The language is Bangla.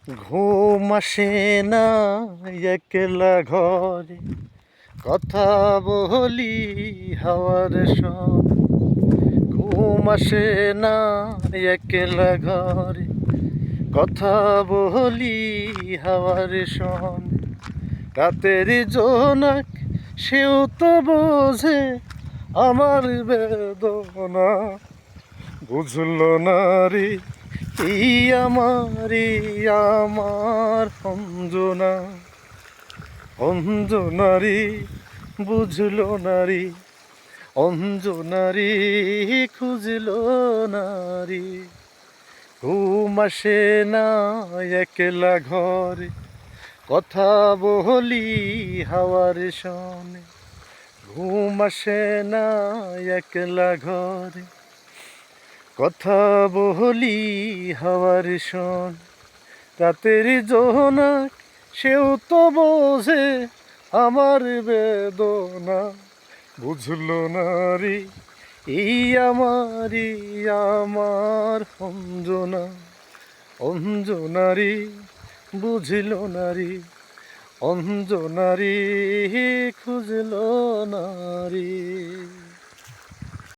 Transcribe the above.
ঘুম আসে না একলা ঘরে, কথা বলি হাওয়ার সন। ঘুম আসে না একলা ঘরে, কথা বলি হাওয়ার সন। রাতের জোনাক সেও তো বোঝে আমার বেদনা, বুঝলো না রে এই আমার অঞ্জনা। অঞ্জনারি বুঝলো নারী, অঞ্জনারি খুঁজলো নারী। ঘুম আসে না একলা ঘরে, কথা বলি হাওয়ার সনে। ঘুম আসে না একলা ঘরে, কথা বলি হাওয়ার সন। রাতের জোনাক সেও তো বোঝে আমার বেদনা, বুঝলো নারী এই আমার অঞ্জনা। অঞ্জনারি বুঝলো নারী, অঞ্জনারি খুঁজলো নারী।